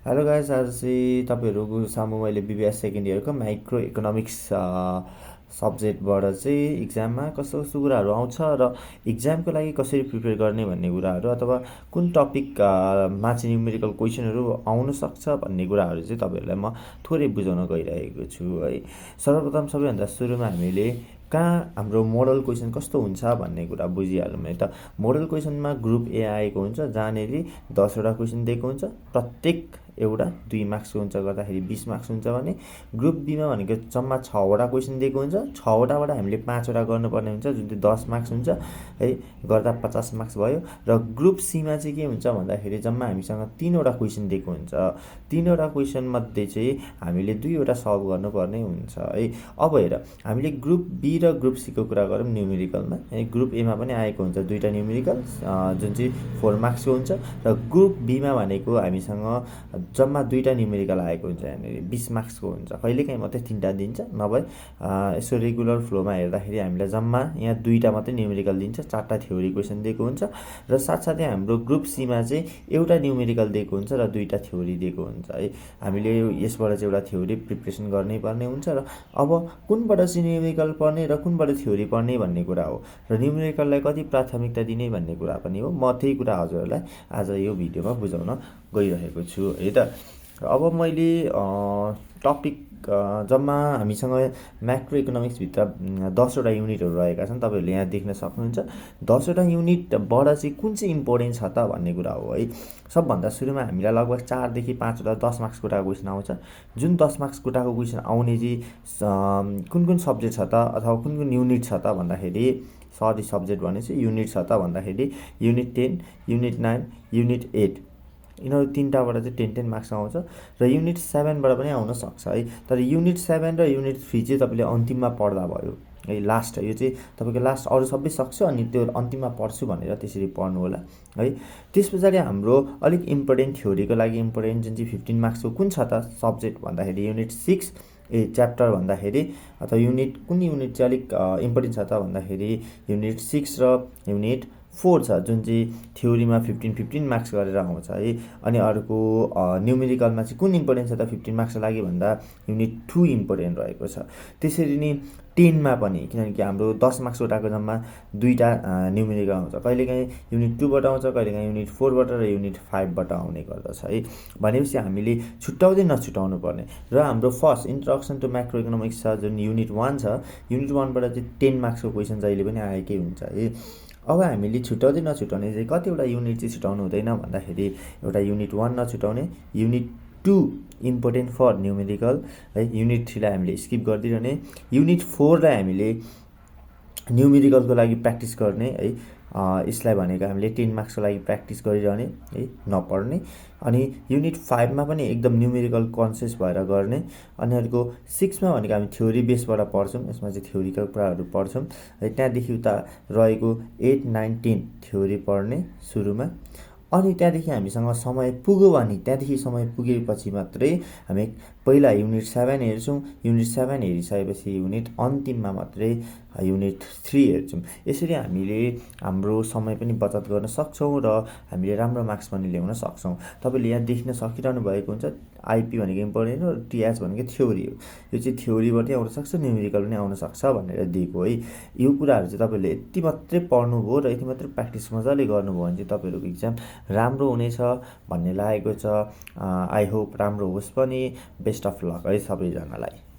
Hello guys, आज चाहिँ तपाईँहरूको सामु मैले बिबिएस सेकेन्ड इयरको माइक्रो इकोनोमिक्स सब्जेक्टबाट चाहिँ इक्जाममा कस्तो कस्तो कुराहरू आउँछ र इक्जामको लागि कसरी प्रिपेयर गर्ने भन्ने कुराहरू अथवा कुन टपिकमा चाहिँ न्युमेरिकल क्वेसनहरू आउन सक्छ भन्ने कुराहरू चाहिँ तपाईँहरूलाई म थोरै बुझाउन गइरहेको छु है। सर्वप्रथम सबैभन्दा सुरुमा हामीले कहाँ हाम्रो मोडल क्वेसन कस्तो हुन्छ भन्ने कुरा बुझिहालौँ है त। मोडल क्वेसनमा ग्रुप ए आएको हुन्छ जहाँनिर 10वटा क्वेसन दिएको हुन्छ, प्रत्येक एउटा 2 मार्क्सको हुन्छ, गर्दाखेरि 20 मार्क्स हुन्छ भने ग्रुप बीमा भनेको जम्मा 6वटा क्वेसन दिएको हुन्छ, 6वटाबाट हामीले 5वटा गर्नुपर्ने हुन्छ जुन चाहिँ 10 मार्क्स हुन्छ है, गर्दा 50 मार्क्स भयो। र ग्रुप सीमा चाहिँ के हुन्छ भन्दाखेरि जम्मा हामीसँग 3वटा क्वेसन दिएको हुन्छ, 3वटा क्वेसन मध्ये चाहिँ हामीले 2वटा सल्भ गर्नुपर्ने हुन्छ है। अब हेर, हामीले ग्रुप बी र ग्रुप सीको कुरा गरौँ न्युमेरिकलमा है। ग्रुप एमा पनि आएको हुन्छ 2टा न्युमेरिकल जुन चाहिँ 4 मार्क्सको हुन्छ, र ग्रुप बीमा भनेको हामीसँग जम्मा 2टा न्युमेरिकल आएको हुन्छ, यहाँनिर 20 मार्क्सको हुन्छ, कहिलेकाहीँ मात्रै 3टा दिन्छ, नभए यसो रेगुलर फ्लोमा हेर्दाखेरि हामीलाई जम्मा यहाँ 2टा मात्रै न्युमेरिकल दिन्छ, 4टा थ्योरी क्वेसन दिएको हुन्छ। र साथसाथै हाम्रो ग्रुप सीमा चाहिँ एउटा न्युमेरिकल दिएको हुन्छ र 2टा थ्योरी दिएको हुन्छ है। हामीले यसबाट चाहिँ एउटा थ्योरी प्रिपरेसन गर्नै पर्ने हुन्छ। र अब कुनबाट चाहिँ न्युमेरिकल पढ्ने र कुनबाट थ्योरी पढ्ने भन्ने कुरा हो, र न्युमेरिकललाई कति प्राथमिकता दिने भन्ने कुरा पनि हो। म त्यही कुरा हजुरहरूलाई आज यो भिडियोमा बुझाउन गइरहेको छु है त। अब मैले टपिक जम्मा हामीसँग म्याक्रो इकोनोमिक्सभित्र 10वटा युनिटहरू रहेका छन्, तपाईँहरूले यहाँ देख्न सक्नुहुन्छ। 10वटा युनिटबाट चाहिँ कुन चाहिँ इम्पोर्टेन्ट छ त भन्ने कुरा हो है। सबभन्दा सुरुमा हामीलाई लगभग 4देखि 5वटा 10 मार्क्स कोटाको क्वेसन आउँछ। जुन 10 मार्क्स कोटाको क्वेसन आउने चाहिँ कुन कुन सब्जेक्ट छ त अथवा कुन कुन युनिट छ त भन्दाखेरि, सरी सब्जेक्ट भनेपछि युनिट छ त भन्दाखेरि युनिट 10, युनिट 9, युनिट 8, यिनीहरू 3टाबाट चाहिँ 10-10 मार्क्स आउँछ। र युनिट 7बाट पनि आउन सक्छ है। तर युनिट 7 र युनिट 3 चाहिँ तपाईँले अन्तिममा पढ्दा भयो है। लास्ट यो चाहिँ तपाईँको लास्ट, अरू सबै सक्छु अनि त्यो अन्तिममा पढ्छु भनेर त्यसरी पढ्नु होला है। त्यस पछाडि हाम्रो अलिक इम्पोर्टेन्ट थ्योरीको लागि इम्पोर्टेन्ट जुन चाहिँ 15 मार्क्सको कुन छ त सब्जेक्ट भन्दाखेरि युनिट 6 च्याप्टर भन्दाखेरि, अथवा युनिट कुन युनिट चाहिँ अलिक इम्पोर्टेन्ट छ त भन्दाखेरि युनिट 6 र युनिट 4 छ, जुन चाहिँ थ्योरीमा 15-15 मार्क्स गरेर आउँछ है। अनि अर्को न्युमेरिकलमा चाहिँ कुन इम्पोर्टेन्ट छ त 15 मार्क्सको लागि भन्दा युनिट 2 इम्पोर्टेन्ट रहेको छ। त्यसरी नै 10मा पनि, किनकि हाम्रो 10 मार्क्स उठाएको जम्मा 2टा न्युमेरिकल आउँछ, कहिलेकाहीँ युनिट 2बाट आउँछ, कहिलेकाहीँ युनिट 4बाट र युनिट 5बाट आउने गर्दछ है। भनेपछि हामीले छुट्याउँदै नछुट्याउनु पर्ने। र हाम्रो first introduction to macroeconomics छ जुन युनिट 1 छ, युनिट 1बाट चाहिँ 10 मार्क्सको क्वेसन जहिले पनि आएकै हुन्छ है। अब हामीले छुट्याउँदै नछुट्याउने चाहिँ कतिवटा युनिट चाहिँ छुट्याउनु हुँदैन भन्दाखेरि, एउटा युनिट 1 नछुट्याउने, युनिट 2 इम्पोर्टेन्ट फर न्युमेरिकल है, युनिट 3लाई हामीले स्किप गरिदिने, युनिट 4लाई हामीले न्युमेरिकलको लागि प्र्याक्टिस गर्ने है। यसलाई भनेको हामीले 10 मार्क्सको लागि प्र्याक्टिस गरिरहने है, नपढ्ने। अनि युनिट 5मा पनि एकदम न्युमेरिकल कन्सियस भएर गर्ने। अनि अर्को 6मा भनेको हामी थ्योरी बेसबाट पढ्छौँ, यसमा चाहिँ थ्योरीका कुराहरू पढ्छौँ है। त्यहाँदेखि उता रहेको 8, 9, 10 थ्योरी पढ्ने सुरुमा। अनि त्यहाँदेखि हामीसँग समय पुग्यो भने, त्यहाँदेखि समय पुगेपछि मात्रै हामी पहिला युनिट 7 हेर्छौँ, युनिट 7 हेरिसकेपछि युनिट अन्तिममा मात्रै युनिट 3 हेर्छौँ। यसरी हामीले हाम्रो समय पनि बचत गर्न सक्छौँ र हामीले राम्रो मार्क्स पनि ल्याउन सक्छौँ। तपाईँले यहाँ देख्न सकिरहनु भएको हुन्छ, आइपी भनेको इम्पोर्टेन्ट हो, टिएच भनेको थ्योरी हो। यो चाहिँ थ्योरीबाटै आउन सक्छ, न्युमेरिकल पनि आउन सक्छ भनेर दिएको है। यो कुराहरू चाहिँ तपाईँले यति मात्रै पढ्नुभयो र यति मात्रै प्र्याक्टिस मजाले गर्नुभयो भने चाहिँ तपाईँहरूको इक्जाम राम्रो हुनेछ भन्ने लागेको छ। आई होप राम्रो होस् पनि। बेस्ट अफ लक है सबैजनालाई।